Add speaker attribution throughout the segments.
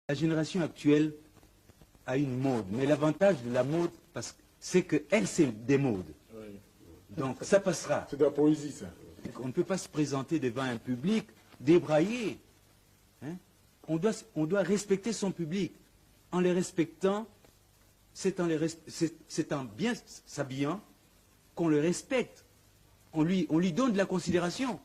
Speaker 1: La génération actuelle a une mode, mais l'avantage de la mode, c'est qu'elle, c'est des modes. Oui. Donc ça passera.
Speaker 2: C'est de la poésie, ça.
Speaker 1: On ne peut pas se présenter devant un public débraillé. Hein? On doit respecter son public. En les respectant, c'est en bien s'habillant qu'on le respecte. On lui donne de la considération.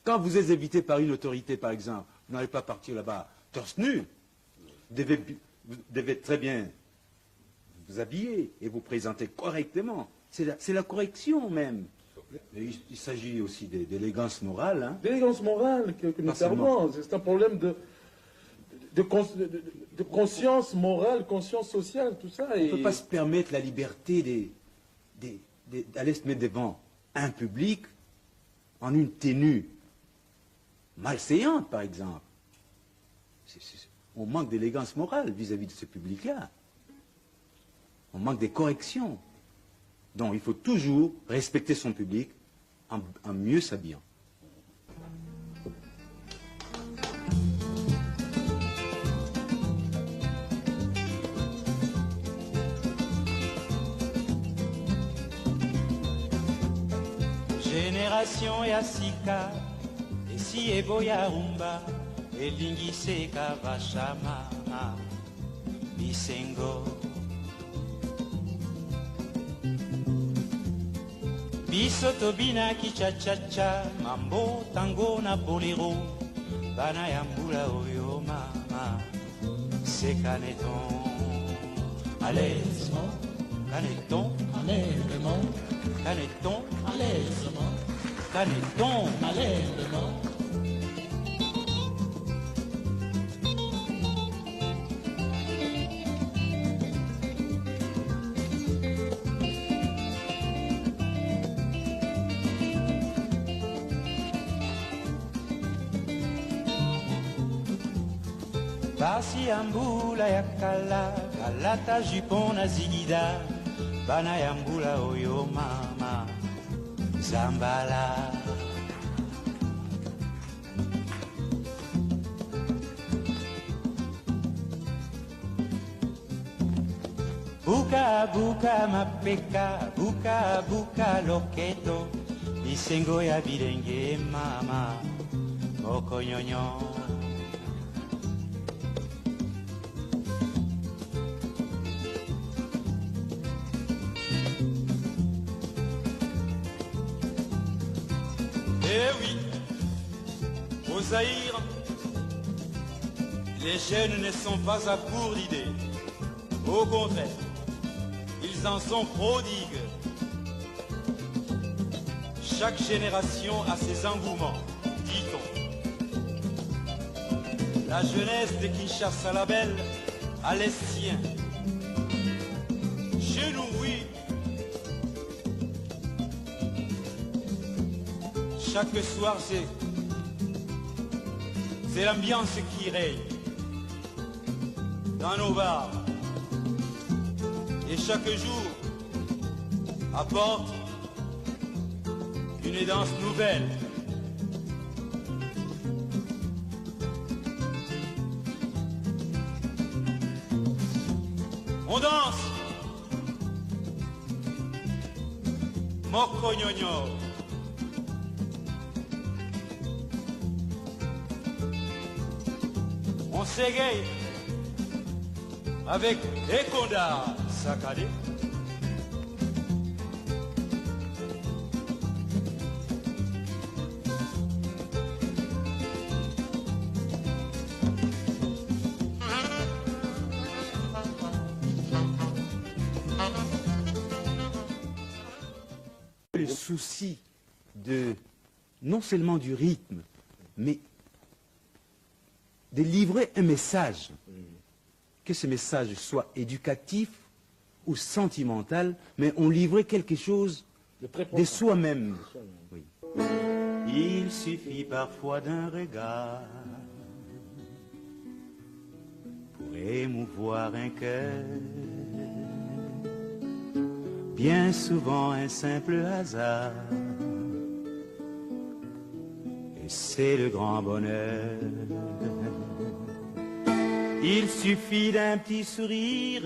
Speaker 1: Quand vous êtes invité par une autorité, par exemple, vous n'allez pas partir là-bas torse nu. Vous devez très bien vous habiller et vous présenter correctement. C'est la correction même. Il s'agit aussi d'élégance morale. Hein.
Speaker 2: D'élégance morale que nous servons. C'est un problème de conscience morale, conscience sociale, tout ça.
Speaker 1: On ne peut pas se permettre la liberté d'aller se mettre devant un public en une tenue malséante, par exemple. On manque d'élégance morale vis-à-vis de ce public-là. On manque des corrections. Donc il faut toujours respecter son public en mieux s'habillant.
Speaker 3: Génération ya sika esi eboya rumba elingiseka vashama bisengo biso tobinaki chachacha mambo tango na bolero bana ya mbula oyo mama se caneton à l'aisement caneton allègrement caneton à l'aisement caneton allègrement. Basi ya mbula ya kala balata jupon na zigida bana ya mbula oyo mama zambala buka buka mapeka buka buka loketo bisengo ya bilenge mama mokonyonyo.
Speaker 4: Eh oui, au Zaïre, les jeunes ne sont pas à court d'idées. Au contraire, ils en sont prodigues. Chaque génération a ses engouements, dit-on. La jeunesse de Kinshasa la belle a les siens. Chez nous, oui. Chaque soir, c'est l'ambiance qui règne dans nos bars. Et chaque jour apporte une danse nouvelle. On danse Moko Nyonyo. On s'égaye avec Ekonda Sakade.
Speaker 1: Le souci non seulement du rythme, mais de livrer un message, que ce message soit éducatif ou sentimental, mais on livrait quelque chose de soi-même. Oui.
Speaker 3: Il suffit parfois d'un regard pour émouvoir un cœur. Bien souvent un simple hasard, et c'est le grand bonheur. Il suffit d'un petit sourire,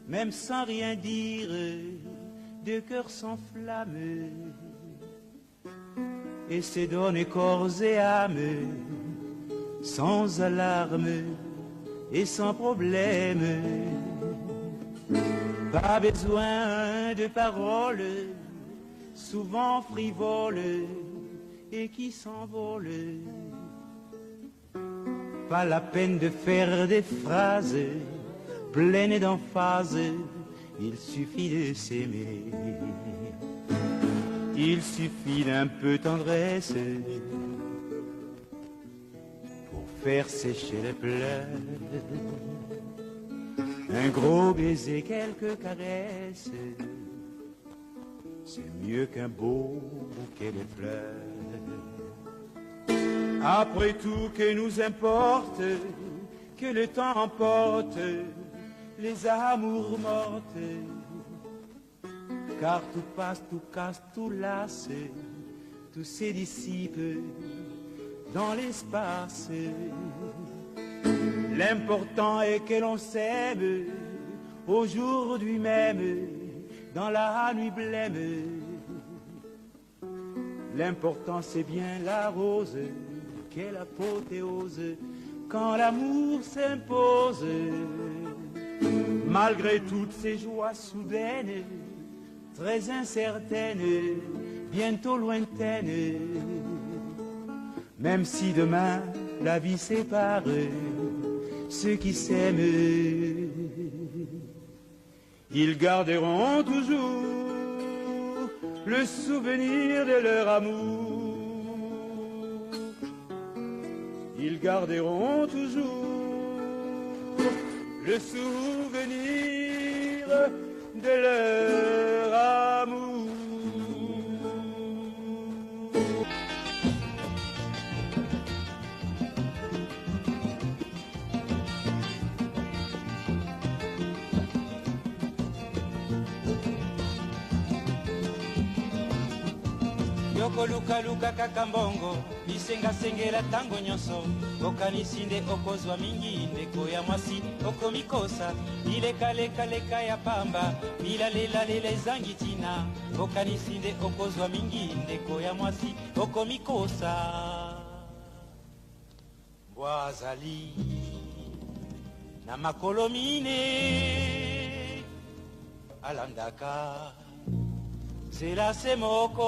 Speaker 3: même sans rien dire, deux cœurs s'enflamment et se donnent corps et âme, sans alarme et sans problème. Pas besoin de paroles, souvent frivoles et qui s'envolent. Pas la peine de faire des phrases pleines d'emphase, il suffit de s'aimer. Il suffit d'un peu de tendresse pour faire sécher les pleurs. Un gros baiser, quelques caresses, c'est mieux qu'un beau bouquet de fleurs. Après tout, que nous importe que le temps emporte les amours mortes, car tout passe, tout casse, tout lasse, tout se dissipe dans l'espace. L'important est que l'on s'aime aujourd'hui même, dans la nuit blême. L'important c'est bien la rose, qu'est l'apothéose, quand l'amour s'impose. Malgré toutes ces joies soudaines, très incertaines, bientôt lointaines, même si demain la vie sépare ceux qui s'aiment, ils garderont toujours le souvenir de leur amour. Ils garderont toujours le souvenir de leur amour.
Speaker 4: Yoko luka luka kakambongo isenga sengela tango nyonso okanisi nde okozwa mingi ndeko ya mwasi okomikosa ileka ya pamba ilalelela ezangi tina okanisi nde okozwa mingi ndeko ya mwasi okomikosa bwazali na makolo mine alandaka zela se moko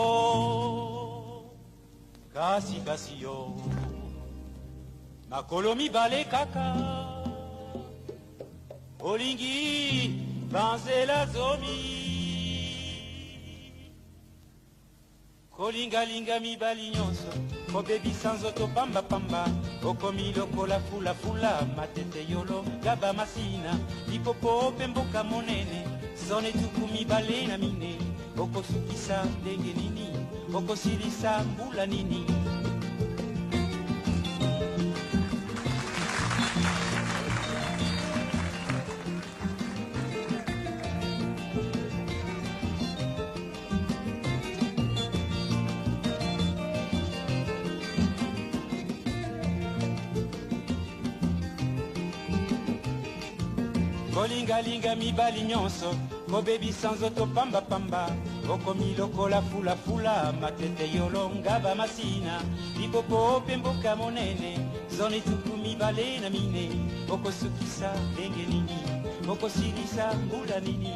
Speaker 4: kasi yo makolo mibale kaka olingi banzela zomi kolingalinga mibali nyonso kobebisa nzoto pambapamba okomi lokola fulafula matete yolo gaba masina lipopo pe mboka monene zone tuku mibale na mine okosukisa ndenge nini okosilisa mbula nini kolingalinga mibali nyonso kobebisa nzoto pambapamba okomi lokola fulafula matete yolonga bamasina lipopo pe mboka monene zone tuku mibale na mine okosukisa ndenge nini okosilisa mbula nini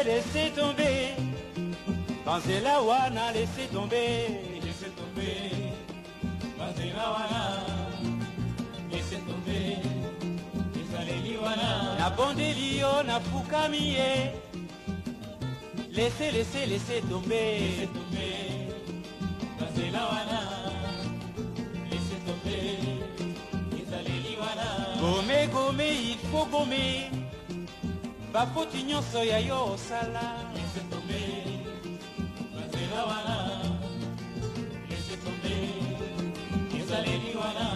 Speaker 4: Laissez tomber, Banzela wana, laissez tomber, Banzela wana, laissez tomber, Ezaleli wana, na bondelio na fukamie, laissez tomber, Banzela wana, laissez tomber, Ezaleli wana. Gome gome il faut gommer bafoti nyonso ya yo osala. Laisse tomber banzela wana, laisse tomber ezaleli wana.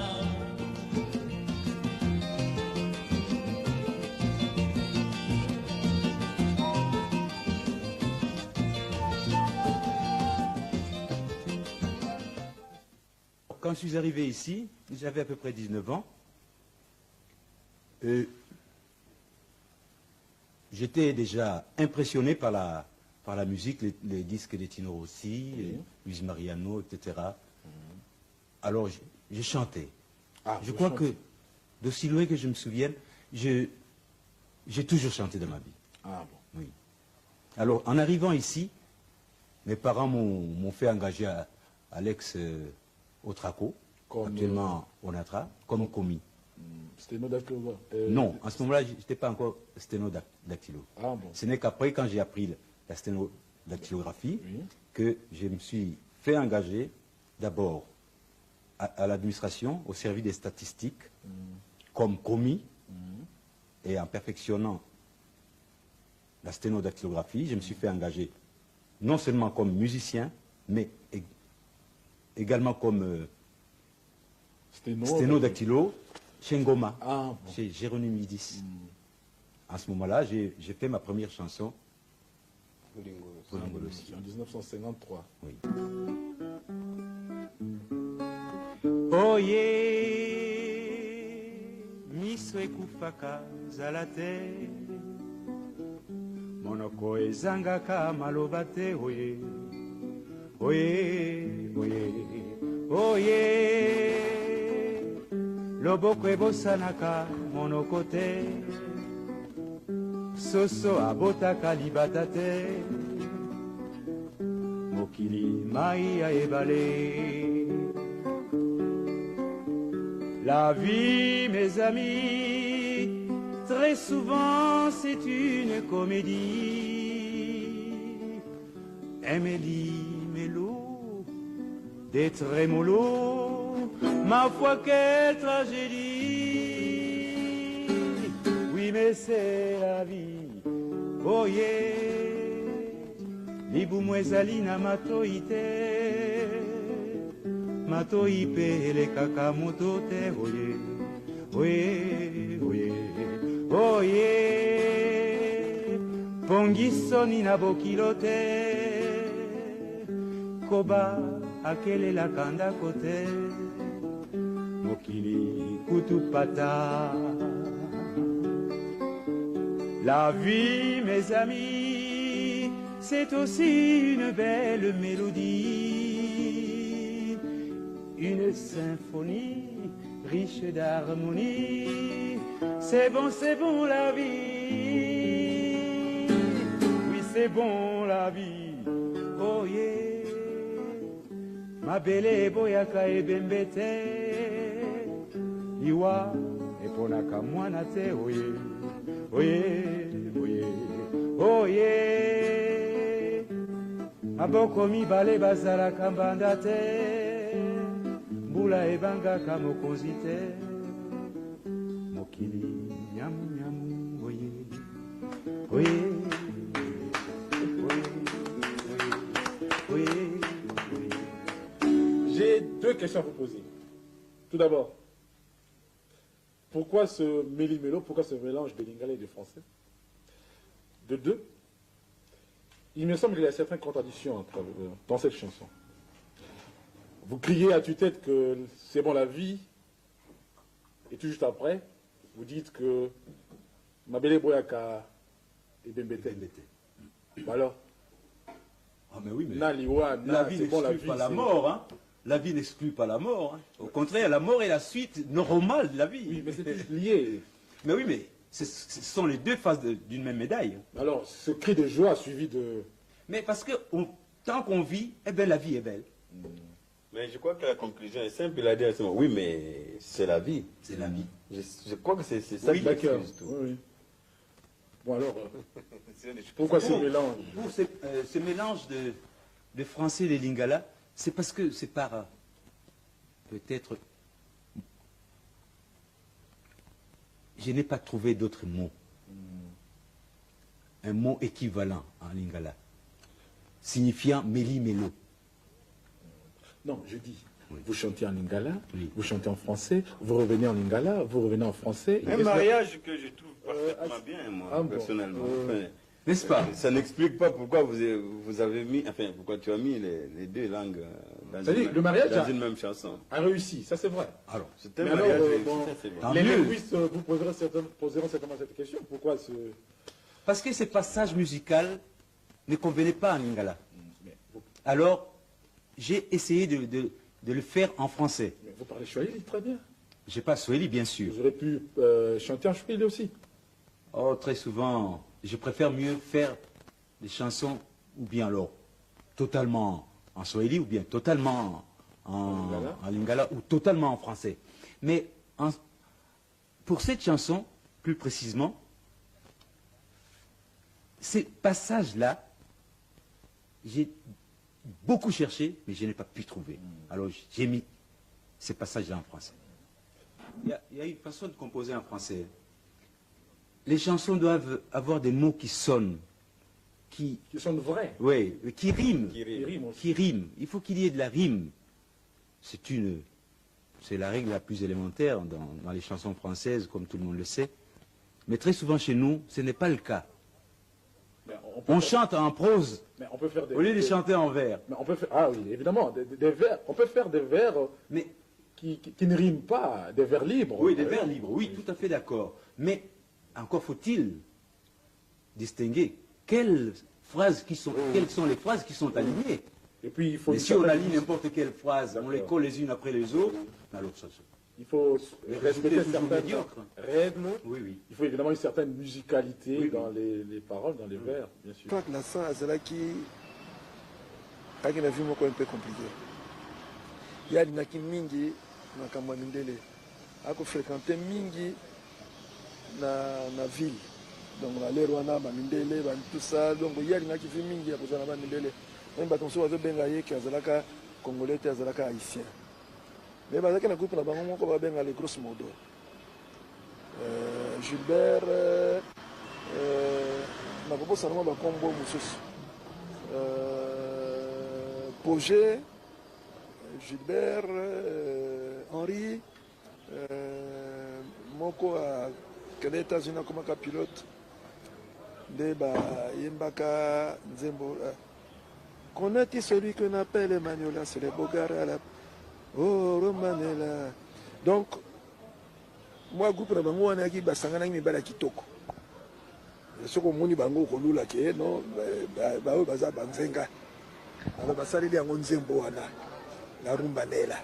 Speaker 1: Quand je suis arrivé ici, j'avais à peu près 19 ans. J'étais déjà impressionné par la musique, les disques de Tino Rossi, Luis Mariano, etc. Alors j'ai chanté. Je crois que, d'aussi loin que je me souvienne, j'ai toujours chanté dans ma vie.
Speaker 2: Ah bon.
Speaker 1: Oui. Alors en arrivant ici, mes parents m'ont fait engager à l'ex Otraco, actuellement Onatra, comme commis.
Speaker 2: Sténodactylo.
Speaker 1: Non, en ce moment-là, je n'étais pas encore sténodactylo.
Speaker 2: Ah bon.
Speaker 1: Ce n'est qu'après, quand j'ai appris la sténodactylographie, que je me suis fait engager d'abord à l'administration, au service des statistiques, comme commis, et en perfectionnant la sténodactylographie, je me suis fait engager non seulement comme musicien, mais également comme sténodactylo chez Ngoma, chez Jérôme Midis. À ce moment-là, j'ai fait ma première chanson pour Lingolosi.
Speaker 2: En 1953.
Speaker 1: Oui.
Speaker 4: Oye miso ekufaka zala te, monoko ezangaka maloba te. Oye oye oye oye, loboko ebosanaka monoko te, soso abotaka libata te, mokili mai ya ebale. La vie, mes amis, très souvent c'est une comédie. Émilie Mélo, des trémolos, ma foi quelle tragédie. Oui mais c'est la vie, oh yeah. Libu mwezali na matoite, matoi pele kakamoto te. Oye oye oye oye, pongisoni na bokilo te, koba akelela kanda kote, mokili kutupata. La vie, mes amis, c'est aussi une belle mélodie, une symphonie riche d'harmonie. C'est bon la vie, oui c'est bon la vie, oh yeah. Mabele boyaka ebembete, iwa eponaka mwana te. Oye oye oye oye, maboko mibale bazalaka mbanda te, mbula ebangaka mokonzi te, mokili nyamu nyamu. Oye oye oye oye.
Speaker 2: J'ai deux questions à vous poser. Tout d'abord, pourquoi ce méli-mélo, pourquoi ce mélange de lingala et de français? De deux, il me semble qu'il y a certaines contradictions dans cette chanson. Vous criez à tue-tête que c'est bon la vie, et tout juste après, vous dites que Mabele Boyaka et Bembete. Bah alors,
Speaker 1: Ah mais oui, mais
Speaker 2: la vie
Speaker 1: n'exclut
Speaker 2: bon,
Speaker 1: pas la mort, hein. La vie n'exclut pas la mort, hein. Au contraire, la mort est la suite normale de la vie.
Speaker 2: Oui, mais c'est tous lié.
Speaker 1: Mais oui, mais ce sont les deux faces d'une même médaille.
Speaker 2: Alors, ce cri de joie suivi de...
Speaker 1: Mais parce que tant qu'on vit, eh bien la vie est belle.
Speaker 5: Mais je crois que la conclusion est simple. Il a dit oui, mais c'est la vie.
Speaker 1: C'est la vie.
Speaker 5: Je crois que c'est ça
Speaker 2: Oui,
Speaker 5: qui
Speaker 2: d'accord.
Speaker 5: excuse tout.
Speaker 2: Oui, oui. Bon alors, pourquoi ce mélange?
Speaker 1: Pour ce mélange de français et de lingala, c'est parce que c'est par peut-être je n'ai pas trouvé d'autres mots. Un mot équivalent en lingala, signifiant méli-mélo.
Speaker 2: Non, je dis, vous chantez en lingala,
Speaker 1: Oui.
Speaker 2: vous chantez en français, vous revenez en lingala, vous revenez en français.
Speaker 5: Un mariage que je trouve parfaitement bien, moi,
Speaker 2: ah bon,
Speaker 5: personnellement. Enfin,
Speaker 1: N'est-ce pas?
Speaker 5: ça n'explique pas pourquoi vous avez mis, enfin, pourquoi tu as mis les deux langues
Speaker 2: C'est-à-dire, le mariage
Speaker 5: dans une même chanson.
Speaker 2: a réussi, ça c'est vrai.
Speaker 1: Alors,
Speaker 5: C'est un
Speaker 2: Mais
Speaker 5: mariage
Speaker 2: alors,
Speaker 5: réussi,
Speaker 2: bon,
Speaker 5: ça, c'est bien.
Speaker 1: Tant
Speaker 2: les
Speaker 1: mieux.
Speaker 2: linguistes vous poseront certainement cette question. Pourquoi ce...
Speaker 1: parce que ce passage musical ne convenait pas en lingala. Alors, j'ai essayé de le faire en français.
Speaker 2: Mais vous parlez Swahili très bien.
Speaker 1: Je pas Swahili, bien sûr.
Speaker 2: Vous aurez pu chanter en Swahili aussi.
Speaker 1: Oh, très souvent, je préfère mieux faire des chansons, ou bien alors totalement en Swahili, ou bien totalement en lingala, ou totalement en français. Mais pour cette chanson, plus précisément, ces passages-là, j'ai beaucoup cherché, mais je n'ai pas pu trouver. Alors j'ai mis ces passages-là en français. Il y a une façon de composer en français. Les chansons doivent avoir des mots qui sonnent, qui
Speaker 2: sont vrais.
Speaker 1: oui, qui riment.
Speaker 5: Qui rime.
Speaker 1: Qui riment. Il faut qu'il y ait de la rime. C'est la règle la plus élémentaire dans les chansons françaises, comme tout le monde le sait. Mais très souvent chez nous, ce n'est pas le cas.
Speaker 2: Mais
Speaker 1: On chante en prose
Speaker 2: mais on peut faire des...
Speaker 1: au lieu de chanter en vers.
Speaker 2: Mais on peut faire... Ah oui, évidemment, des vers. On peut faire des vers
Speaker 1: Mais
Speaker 2: qui ne riment pas, des vers libres.
Speaker 1: oui, des vers libres, oui, tout à fait d'accord. Mais encore faut-il distinguer quelles sont les phrases qui sont alignées.
Speaker 2: Et puis il faut...
Speaker 1: Mais si on aligne n'importe quelle phrase, on les colle les unes après les autres, alors ça.
Speaker 2: Il faut respecter
Speaker 1: toujours
Speaker 2: certaines
Speaker 1: médiocre.
Speaker 2: règles.
Speaker 1: Oui, oui.
Speaker 2: Il faut évidemment une certaine musicalité
Speaker 1: Oui,
Speaker 2: dans les paroles, dans les vers, bien sûr.
Speaker 6: Franck Lassan azalaki kaki na vie moko un peu compliqué. Ye alinaki mingi makambo ya mindele, akofréquente mingi na ville, donc balere wana bamindele tout ça, donc ye alingaki vie mingi ya kozala na bamindele. Même bato mosusu bazobenga ye ke azalaka congolais te azalaka haïtien, mais bazalaki na groupe na bango moko babenga les grosses modo. Gilbert nakobosana mwa bakombo mosusu, Projet, Gilbert, Henri, moko akende États-Unis akomaka pilote nde bayembaka nzembo connaît celui qu'on appelle Emmanuel, c'est le Bogara la oh Romanela. Donc moi groupe na bango wana yaki basangana mibala kitoko, soko moni bango kolula ke non ba baza banzenga alors basaleli yango nzembo wana la rumbanela.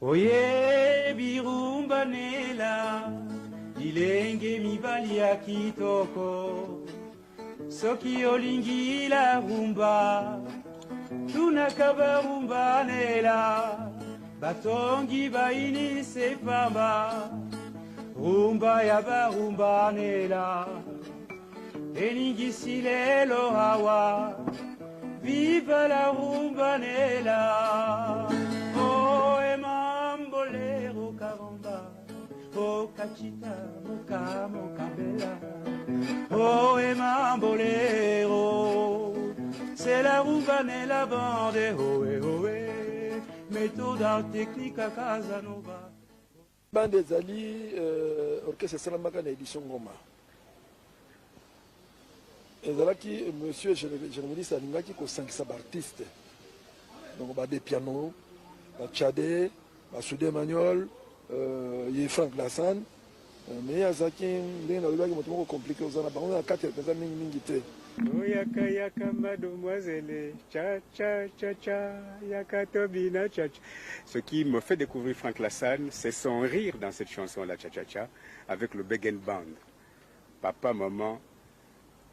Speaker 4: oyebi rumbanela ilenge mibali ya kitoko soki olingi la rumba tunaka barumbanela batongi bainise pamba rumba ya barumbanela eningisi lelo hawa viva la rumbanela oh emambolero karamba oh kachita moka mokambela oh emambolero c'est la rumbanela bande ohé ohé méthode art technique à Casanova.
Speaker 6: Bande ezali orchestre esalamaka na édition ngoma ezalaki monsieur journaliste alingaki kosangisa baartiste, donc bade piano bachade basude Emmanuel ye Franck Lassan, mais azalaki ndenge nalobaki moto moko compliqué oza na bango na kati eza mingi te.
Speaker 7: Oh yaka yaka mademoiselle, cha cha cha cha, yaka tobina cha cha. Ce qui me fait découvrir Franck Lassan, c'est son rire dans cette chanson la cha cha cha, avec le Big Band. Papa, maman,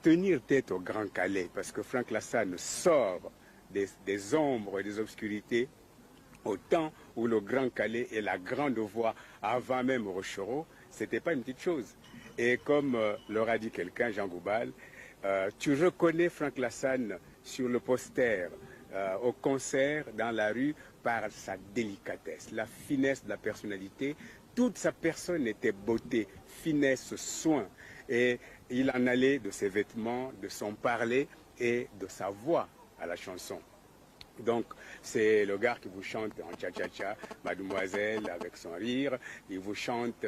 Speaker 7: tenir tête au Grand Calais, parce que Franck Lassan sort des ombres et des obscurités au temps où le Grand Calais est la grande voix avant même Rochereau, c'était pas une petite chose. Et comme l'aura dit quelqu'un, Jean Goubal, tu reconnais Franck Lassan sur le poster, au concert, dans la rue, par sa délicatesse, la finesse de la personnalité, Toute sa personne était beauté, finesse, soin. Et il en allait de ses vêtements, de son parler et de sa voix à la chanson. Donc, c'est le gars qui vous chante en cha-cha-cha, Mademoiselle avec son rire, il vous chante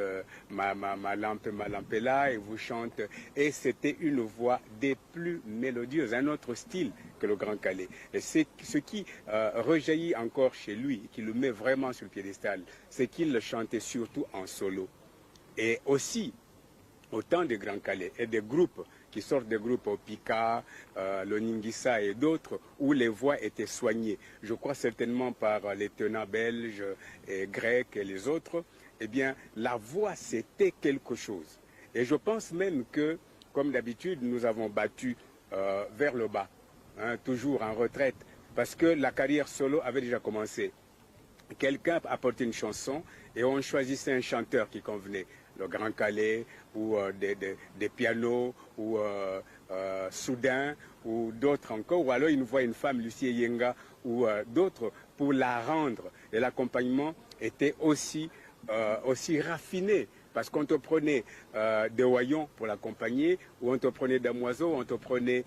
Speaker 7: ma lampe est là, il vous chante, et c'était une voix des plus mélodieuses, un autre style que le Grand Calais. Et c'est ce qui rejaillit encore chez lui, qui le met vraiment sur le piédestal, c'est qu'il le chantait surtout en solo. Et aussi, autant de Grand Calais et des groupes qui sortent des groupes au Pika, le Ningissa et d'autres, où les voix étaient soignées. Je crois certainement par les tenants belges et grecs et les autres. Eh bien, la voix, c'était quelque chose. Et je pense même que, comme d'habitude, nous avons battu vers le bas, hein, toujours en retraite, parce que la carrière solo avait déjà commencé. Quelqu'un apportait une chanson et on choisissait un chanteur qui convenait. Le Grand Calais, ou des pianos, ou Soudain, ou d'autres encore, ou alors une voix, une femme, Lucie Yenga, ou d'autres, pour la rendre. Et l'accompagnement était aussi raffiné, parce qu'on te prenait des Wayon pour l'accompagner, ou on te prenait Damoiseau, ou on te prenait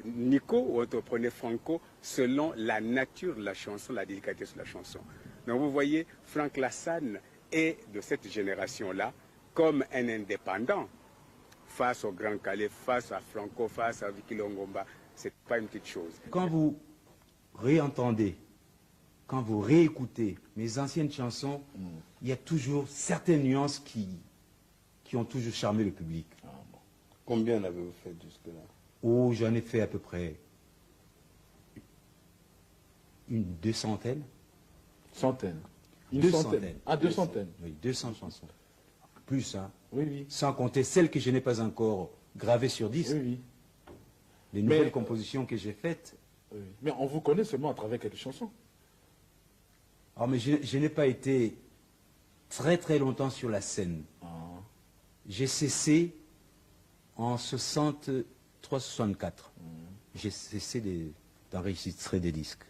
Speaker 7: Nico, ou on te prenait Franco, selon la nature de la chanson, la délicatesse de la chanson. Donc vous voyez, Franck Lassagne est de cette génération-là comme un indépendant face au Grand Calais, face à Franco, face à Vicky Longomba. Ce n'est pas une petite chose.
Speaker 1: Quand vous réentendez, quand vous réécoutez mes anciennes chansons, il y a toujours certaines nuances qui ont toujours charmé le public.
Speaker 5: Ah bon. Combien en avez-vous fait jusque-là?
Speaker 1: Oh, j'en ai fait à peu près une 200.
Speaker 2: Centaines. Une
Speaker 1: 200.
Speaker 2: centaine. Ah, 200.
Speaker 1: Oui, 200 chansons. Plus, hein.
Speaker 2: Oui, oui.
Speaker 1: Sans compter celles que je n'ai pas encore gravées sur disque.
Speaker 2: Oui, oui.
Speaker 1: Les nouvelles compositions que j'ai faites.
Speaker 2: Oui. Mais on vous connaît seulement à travers quelques chansons.
Speaker 1: Alors, mais je n'ai pas été très très longtemps sur la scène.
Speaker 2: Ah.
Speaker 1: J'ai cessé en 63-64. J'ai cessé d'enregistrer des disques.